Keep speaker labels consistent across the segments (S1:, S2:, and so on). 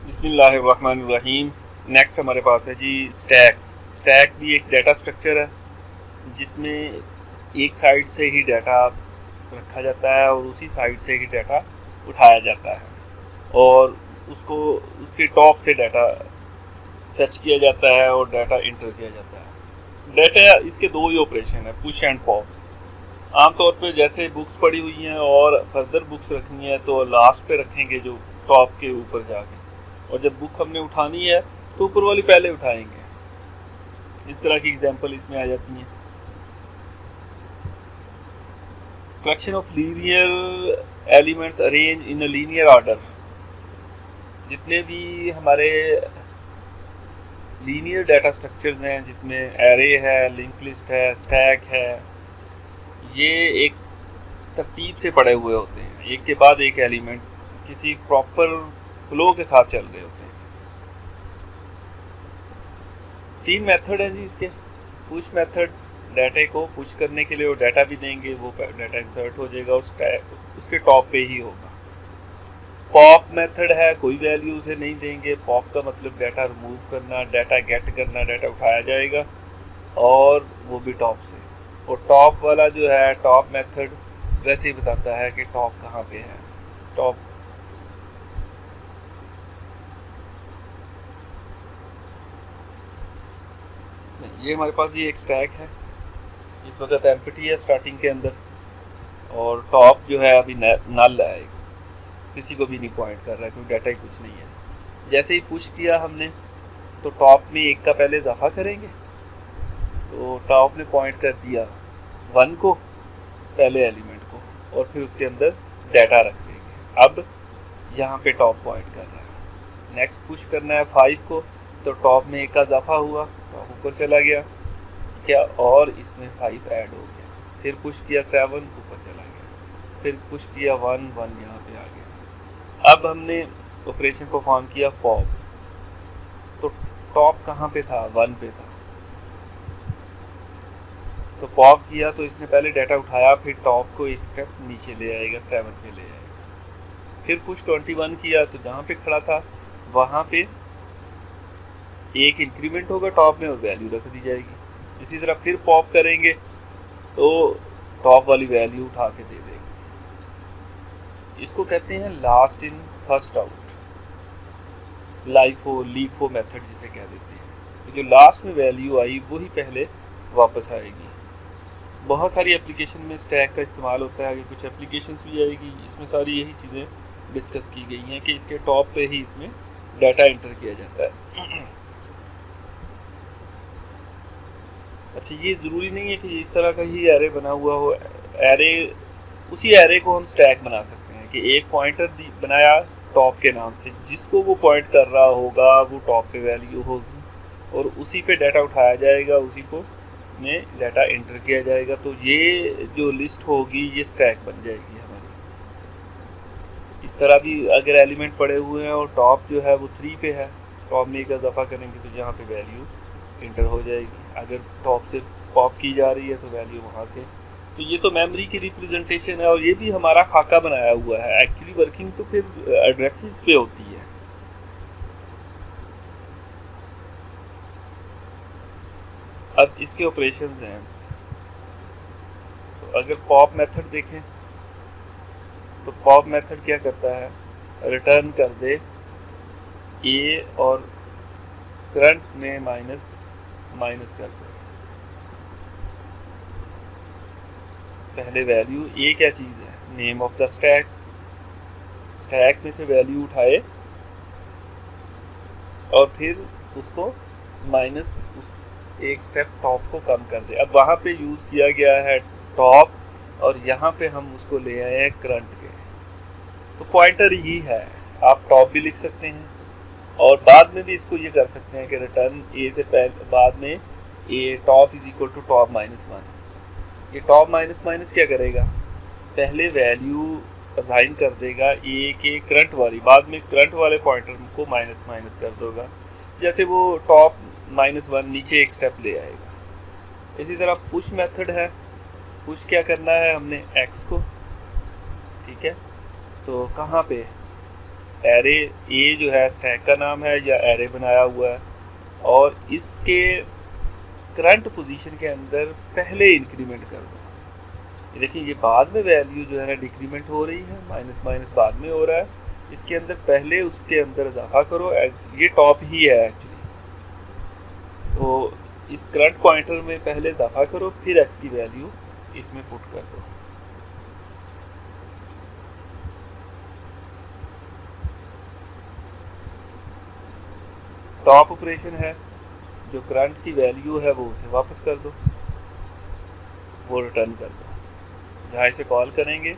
S1: बिस्मिल्लाहिर्रहमानिर्रहीम। नेक्स्ट हमारे पास है जी स्टैक्स। स्टैक भी एक डाटा स्ट्रक्चर है जिसमें एक साइड से ही डाटा रखा जाता है और उसी साइड से ही डाटा उठाया जाता है और उसको उसके टॉप से डाटा फेच किया जाता है और डाटा इंटर किया जाता है। डाटा इसके दो ही ऑपरेशन है, पुश एंड पॉप। आमतौर पे जैसे बुक्स पड़ी हुई हैं और फर्दर बुक्स रखनी है तो लास्ट पे रखेंगे जो टॉप के ऊपर जाके, और जब बुक हमने उठानी है तो ऊपर वाली पहले उठाएंगे। इस तरह की एग्जांपल इसमें आ जाती हैं। Collection of linear elements arrange in a linear order. जितने भी हमारे लीनियर डाटा स्ट्रक्चर्स हैं जिसमें एरे है, लिंक लिस्ट है, स्टैक है, ये एक तरतीब से पड़े हुए होते हैं, एक के बाद एक एलिमेंट किसी प्रॉपर फ्लो के साथ चल रहे होते हैं। तीन मेथड हैं जी इसके। पुश मेथड, डाटा को पुश करने के लिए वो डाटा भी देंगे, वो डाटा इंसर्ट हो जाएगा उसके टॉप पे ही होगा। पॉप मेथड है, कोई वैल्यू उसे नहीं देंगे। पॉप का मतलब डाटा रिमूव करना, डाटा गेट करना, डाटा उठाया जाएगा और वो भी टॉप से। और टॉप वाला जो है, टॉप मेथड वैसे ही बताता है कि टॉप कहाँ पे है। टॉप ये हमारे पास ये एक स्टैक है, इस वक्त एम्प्टी है स्टार्टिंग के अंदर, और टॉप जो है अभी नल है, किसी को भी नहीं पॉइंट कर रहा है क्योंकि डाटा ही कुछ नहीं है। जैसे ही पुश किया हमने तो टॉप में एक का पहले इजाफा करेंगे, तो टॉप ने पॉइंट कर दिया 1 को, पहले एलिमेंट को, और फिर उसके अंदर डाटा रख देंगे। अब यहाँ पे टॉप पॉइंट कर रहा है। नेक्स्ट पुश करना है 5 को, तो टॉप में एक का इजाफा हुआ, टॉप ऊपर चला गया, क्या, और इसमें 5 ऐड हो गया। फिर पुश किया 7, ऊपर चला गया। फिर पुश किया 1 यहाँ पे आ गया। अब हमने ऑपरेशन परफॉर्म किया पॉप, तो टॉप कहाँ पे था, 1 पे था, तो पॉप किया तो इसने पहले डाटा उठाया, फिर टॉप को एक स्टेप नीचे ले आएगा, 7 पे ले आएगा। फिर पुश 21 किया तो जहाँ पे खड़ा था वहाँ पे एक इंक्रीमेंट होगा टॉप में और वैल्यू रख दी जाएगी। इसी तरह फिर पॉप करेंगे तो टॉप वाली वैल्यू उठा के दे देंगे। इसको कहते हैं last in first out, LIFO method जिसे कह देते हैं। तो जो लास्ट में वैल्यू आई वही पहले वापस आएगी। बहुत सारी एप्लीकेशन में स्टैक का इस्तेमाल होता है, आगे कुछ एप्लीकेशंस भी आएगी, इसमें सारी यही चीज़ें डिस्कस की गई हैं कि इसके टॉप पे ही इसमें डाटा एंटर किया जाता है। अच्छा, ये ज़रूरी नहीं है कि इस तरह का ही एरे बना हुआ हो। एरे, उसी एरे को हम स्टैक बना सकते हैं कि एक पॉइंटर बनाया टॉप के नाम से, जिसको वो पॉइंट कर रहा होगा वो टॉप पे वैल्यू होगी और उसी पे डाटा उठाया जाएगा, उसी को में डाटा एंटर किया जाएगा। तो ये जो लिस्ट होगी ये स्टैक बन जाएगी हमारी। इस तरह भी अगर एलिमेंट पड़े हुए हैं और टॉप जो है वो 3 पे है, टॉप में एक इजाफा करेंगे तो जहाँ पे वैल्यू इंटर हो जाएगी। अगर टॉप से पॉप की जा रही है तो वैल्यू वहाँ से। तो ये तो मेमोरी की रिप्रेजेंटेशन है और ये भी हमारा खाका बनाया हुआ है। एक्चुअली वर्किंग तो फिर एड्रेसेस पे होती है। अब इसके ऑपरेशंस हैं, तो अगर पॉप मेथड देखें तो पॉप मेथड क्या करता है, रिटर्न कर दे ए और करंट में माइनस कर दे। पहले वैल्यू ए क्या चीज़ है, name of the stack. Stack में से वैल्यू उठाए और फिर उसको माइनस एक स्टेप टॉप को कम कर दे। अब वहाँ पे यूज़ किया गया है टॉप और यहाँ पे हम उसको ले आए हैं करंट के, तो पॉइंटर यही है। आप टॉप भी लिख सकते हैं और बाद में भी इसको ये कर सकते हैं कि रिटर्न ए से पहले बाद में A top is equal to top -1। ये टॉप माइनस क्या करेगा, पहले वैल्यू असाइन कर देगा ए के करंट वाली, बाद में करंट वाले पॉइंटर को माइनस कर देगा। जैसे वो टॉप -1 नीचे एक स्टेप ले आएगा। इसी तरह पुश मेथड है। पुश क्या करना है हमने, एक्स को, ठीक है, तो कहाँ पे एरे ए जो है स्टैक का नाम है या एरे बनाया हुआ है, और इसके करंट पोजीशन के अंदर पहले इंक्रीमेंट कर दो। देखिए ये बाद में वैल्यू जो है ना डिक्रीमेंट हो रही है, माइनस माइनस बाद में हो रहा है, इसके अंदर पहले उसके अंदर इजाफा करो। ये टॉप ही है एक्चुअली, तो इस करंट पॉइंटर में पहले इजाफा करो, फिर एक्स की वैल्यू इसमें पुट कर दो। टॉप ऑपरेशन है, जो करंट की वैल्यू है वो उसे वापस कर दो, वो रिटर्न कर दो। जहाँ इसे कॉल करेंगे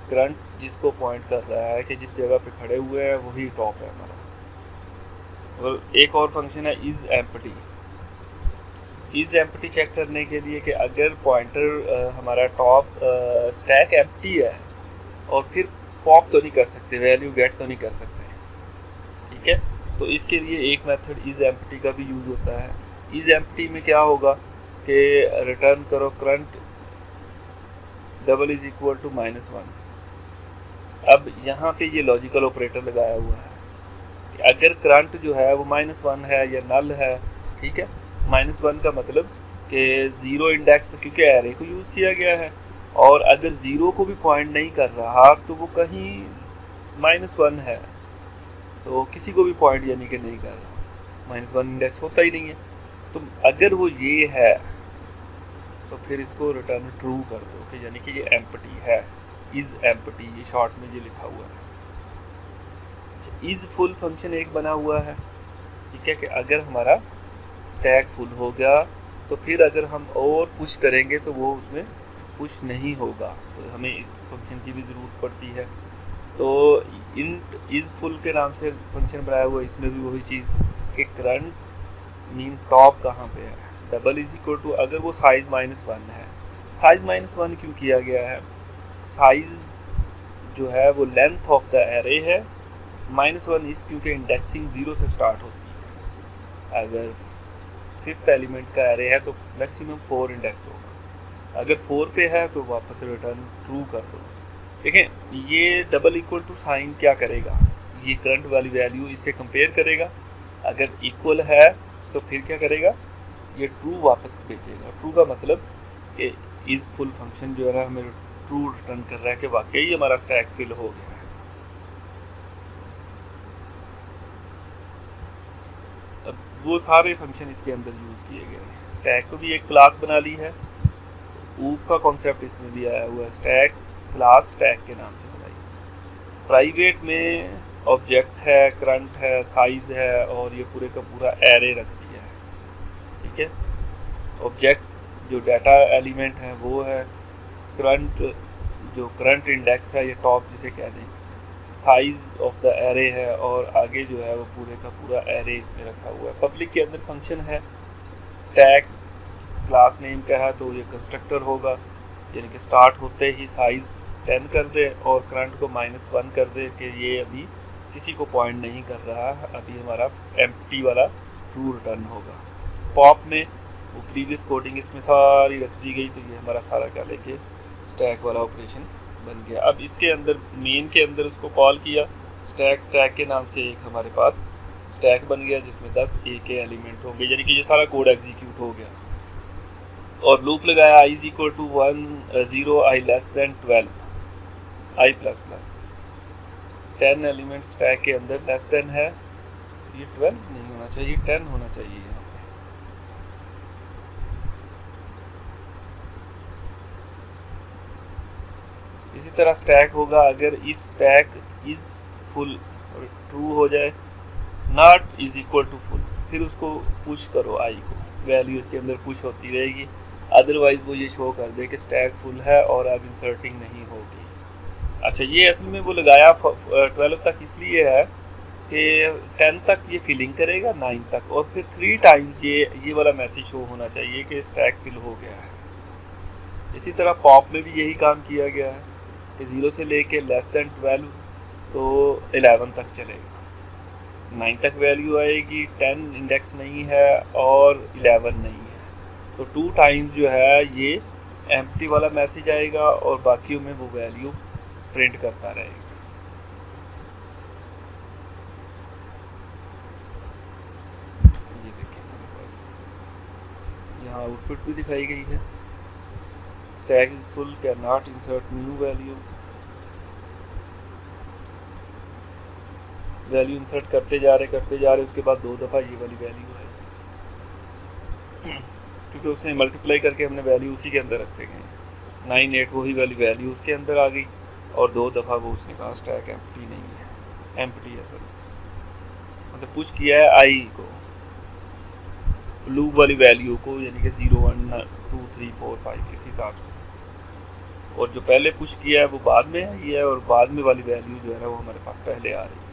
S1: करंट जिसको पॉइंट कर रहा है कि जिस जगह पे खड़े हुए हैं वही टॉप है हमारा। और एक और फंक्शन है is empty. Is empty check करने के लिए कि अगर पॉइंटर हमारा टॉप स्टैक एम्प्टी है और फिर पॉप तो नहीं कर सकते, वैल्यू गेट तो नहीं कर सकते, ठीक है। तो इसके लिए एक मेथड इज एम्प्टी का भी यूज़ होता है। इज एम्प्टी में क्या होगा कि रिटर्न करो current double is equal to -1। अब यहाँ पे ये लॉजिकल ऑपरेटर लगाया हुआ है कि अगर करंट जो है वो -1 है या नल है, ठीक है। -1 का मतलब कि ज़ीरो इंडेक्स, क्योंकि एरे को यूज़ किया गया है, और अगर ज़ीरो को भी पॉइंट नहीं कर रहा तो वो कहीं -1 है, तो किसी को भी पॉइंट यानी कि नहीं कर रहा, -1 इंडेक्स होता ही नहीं है। तो अगर वो ये है तो फिर इसको रिटर्न ट्रू कर दो कि यानी कि ये एम्प्टी है, इज एम्प्टी, ये शॉर्ट में ये लिखा हुआ है। इज फुल फंक्शन एक बना हुआ है, ठीक है, कि अगर हमारा स्टैक फुल हो गया तो फिर अगर हम और पुश करेंगे तो वो उसमें पुश नहीं होगा, तो हमें इस फंक्शन की भी ज़रूरत पड़ती है। तो इंट इज फुल के नाम से फंक्शन बनाया हुआ, इसमें भी वही चीज़ कि करंट मीन टॉप कहाँ पे है, डबल इज इक्वल टू, अगर वो साइज -1 है, साइज -1 क्यों किया गया है, साइज जो है वो लेंथ ऑफ द एरे है, -1 इस क्योंकि इंडेक्सिंग 0 से स्टार्ट होती है। अगर 5th एलिमेंट का एरे है तो मैक्सिमम 4 इंडेक्स होगा, अगर 4 पे है तो वापस रिटर्न ट्रू कर दो। देखें ये डबल इक्वल टू साइन क्या करेगा, ये करंट वाली वैल्यू इससे कंपेयर करेगा, अगर इक्वल है तो फिर क्या करेगा, ये ट्रू वापस भेजेगा। ट्रू का मतलब कि इज फुल फंक्शन जो है ना हमें ट्रू रिटर्न कर रहा है कि वाकई हमारा स्टैक फिल हो गया है। अब वो सारे फंक्शन इसके अंदर यूज़ किए गए हैं। स्टैक को भी एक क्लास बना ली है, ऊप का कॉन्सेप्ट इसमें भी आया हुआ है, स्टैक क्लास स्टैक के नाम से बनाई। प्राइवेट में ऑब्जेक्ट है, करंट है, साइज है, और ये पूरे का पूरा एरे रख दिया है, ठीक है। ऑब्जेक्ट जो डाटा एलिमेंट है वो है, करंट जो करंट इंडेक्स है, ये टॉप जिसे कह दें, साइज ऑफ द एरे है, और आगे जो है वो पूरे का पूरा एरे इसमें रखा हुआ है। पब्लिक के अंदर फंक्शन है, स्टैक क्लास नेम का है तो ये कंस्ट्रक्टर होगा, यानी कि स्टार्ट होते ही साइज 10 कर दे और करंट को -1 कर दे कि ये अभी किसी को पॉइंट नहीं कर रहा है, अभी हमारा एम्प्टी वाला ट्रू रिटर्न होगा। पॉप में वो प्रीवियस कोडिंग इसमें सारी रख दी गई, तो ये हमारा सारा क्या लेके स्टैक वाला ऑपरेशन बन गया। अब इसके अंदर मेन के अंदर उसको कॉल किया, स्टैक के नाम से एक हमारे पास स्टैक बन गया जिसमें 10 ए के एलिमेंट होंगे, यानी कि ये सारा कोड एग्जीक्यूट हो गया। और लूप लगाया i = 1 0 i <12 i++, 10 element stack के अंदर लेस देन है, ये 12 नहीं होना चाहिए, 10 होना चाहिए यहाँ पे। इसी तरह स्टैक होगा, अगर इफ स्टैक इज फुल और ट्रू हो जाए, not is equal to full, फिर उसको पुश करो, आई को वैल्यू इसके अंदर पुश होती रहेगी, अदरवाइज वो ये शो कर दे कि स्टैक फुल है और अब इंसर्टिंग नहीं होगी। अच्छा, ये असल में वो लगाया 12 तक इसलिए है कि 10 तक ये फिलिंग करेगा, 9 तक, और फिर 3 टाइम्स ये वाला मैसेज शो होना चाहिए कि स्टैक फिल हो गया है। इसी तरह पॉप में भी यही काम किया गया है कि 0 से लेके लेस देन 12 तो 11 तक चलेगा, 9 तक वैल्यू आएगी, 10 इंडेक्स नहीं है और 11 नहीं है, तो 2 टाइम्स जो है ये एम्प्टी वाला मैसेज आएगा और बाकियों में वो वैल्यू प्रिंट करता रहेगा। यहाँ आउटपुट भी दिखाई गई है। Stack is full, can not insert new value. Value insert करते जा रहे, उसके बाद 2 दफ़ा ये वाली वैल्यू है, क्योंकि उसने मल्टीप्लाई करके हमने वैल्यू उसी के अंदर रखते गए। 9 8 वही वाली वैल्यू उसके अंदर आ गई, और 2 दफ़ा वो उसने कहा स्टैक एम्प्टी नहीं है, एम्प्टी है सर, मतलब पुश किया है आई को, लूप वाली वैल्यू को, यानी कि 0 1 2 3 4 5 इस हिसाब से। और जो पहले पुश किया है वो बाद में आई है, और बाद में वाली वैल्यू जो है ना वो हमारे पास पहले आ रही है।